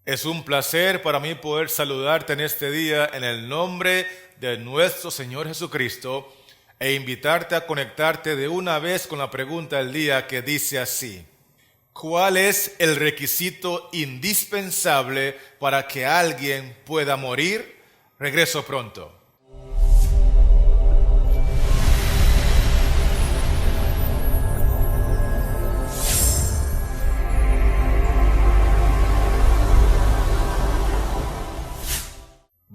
Es un placer para mí poder saludarte en este día en el nombre de nuestro Señor Jesucristo e invitarte a conectarte de una vez con la pregunta del día que dice así: ¿cuál es el requisito indispensable para que alguien pueda morir? Regreso pronto.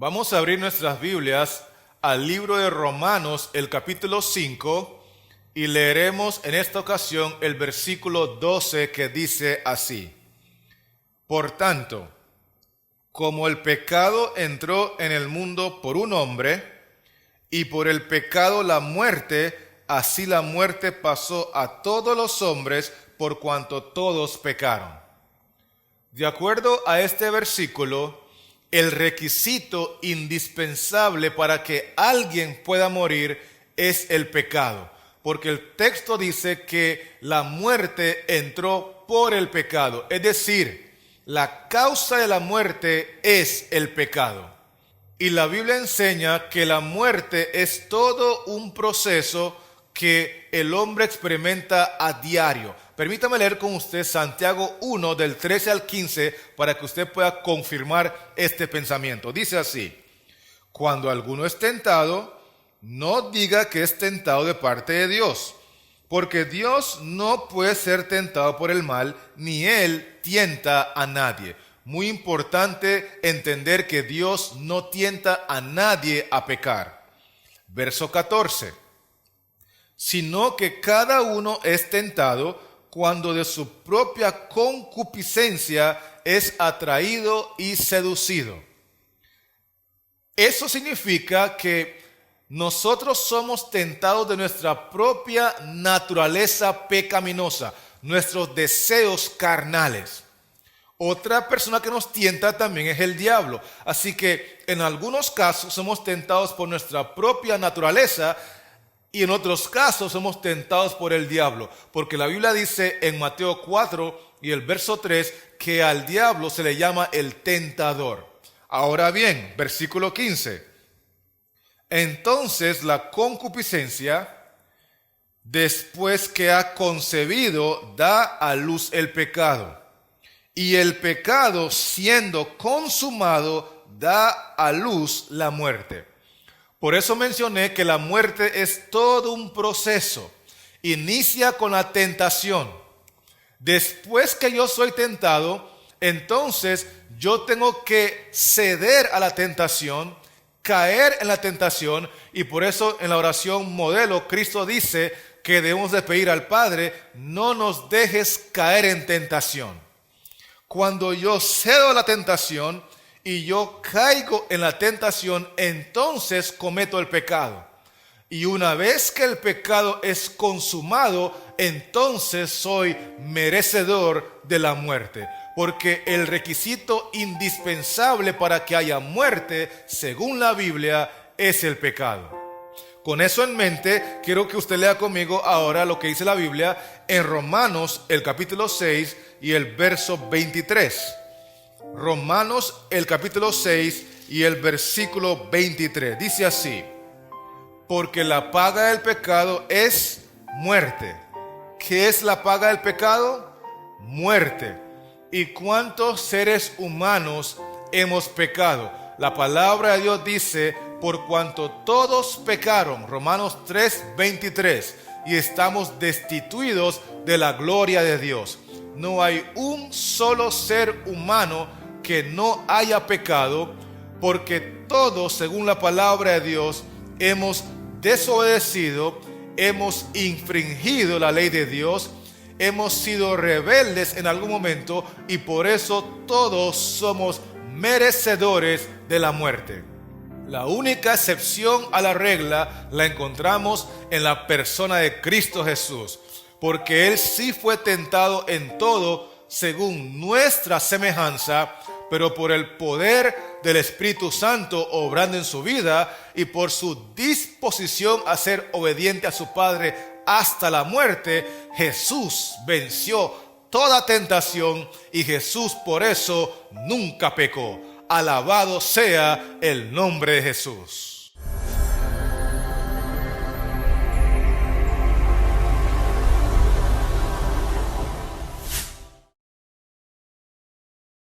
Vamos a abrir nuestras Biblias al libro de Romanos, el capítulo 5, y leeremos en esta ocasión el versículo 12 que dice así: Por tanto, como el pecado entró en el mundo por un hombre, y por el pecado la muerte, así la muerte pasó a todos los hombres por cuanto todos pecaron. De acuerdo a este versículo, el requisito indispensable para que alguien pueda morir es el pecado, porque el texto dice que la muerte entró por el pecado, es decir, la causa de la muerte es el pecado. Y la Biblia enseña que la muerte es todo un proceso que el hombre experimenta a diario. Permítame leer con usted Santiago 1 del 13 al 15 para que usted pueda confirmar este pensamiento. Dice así: cuando alguno es tentado, no diga que es tentado de parte de Dios, porque Dios no puede ser tentado por el mal, ni Él tienta a nadie. Muy importante entender que Dios no tienta a nadie a pecar. Verso 14: sino que cada uno es tentado cuando de su propia concupiscencia es atraído y seducido. Eso significa que nosotros somos tentados de nuestra propia naturaleza pecaminosa, nuestros deseos carnales. Otra persona que nos tienta también es el diablo. Así que en algunos casos somos tentados por nuestra propia naturaleza y en otros casos somos tentados por el diablo. Porque la Biblia dice en Mateo 4 y el verso 3 que al diablo se le llama el tentador. Ahora bien, versículo 15. Entonces la concupiscencia, después que ha concebido, da a luz el pecado. Y el pecado, siendo consumado, da a luz la muerte. Por eso mencioné que la muerte es todo un proceso. Inicia con la tentación. Después que yo soy tentado, entonces yo tengo que ceder a la tentación, caer en la tentación, y por eso en la oración modelo Cristo dice que debemos de pedir al Padre: no nos dejes caer en tentación. Cuando yo cedo a la tentación y yo caigo en la tentación, entonces cometo el pecado. Y una vez que el pecado es consumado, entonces soy merecedor de la muerte. Porque el requisito indispensable para que haya muerte, según la Biblia, es el pecado. Con eso en mente, quiero que usted lea conmigo ahora lo que dice la Biblia en Romanos, el capítulo 6 y el verso 23. Romanos, el capítulo 6 y el versículo 23. Dice así: porque la paga del pecado es muerte. ¿Qué es la paga del pecado? Muerte. ¿Y cuántos seres humanos hemos pecado? La palabra de Dios dice: por cuanto todos pecaron, Romanos 3:23, y estamos destituidos de la gloria de Dios. No hay un solo ser humano que no haya pecado, porque todos, según la palabra de Dios, hemos desobedecido, hemos infringido la ley de Dios, hemos sido rebeldes en algún momento, y por eso todos somos merecedores de la muerte. La única excepción a la regla la encontramos en la persona de Cristo Jesús, porque Él sí fue tentado en todo según nuestra semejanza, pero por el poder del Espíritu Santo obrando en su vida y por su disposición a ser obediente a su Padre hasta la muerte, Jesús venció toda tentación y Jesús por eso nunca pecó. Alabado sea el nombre de Jesús.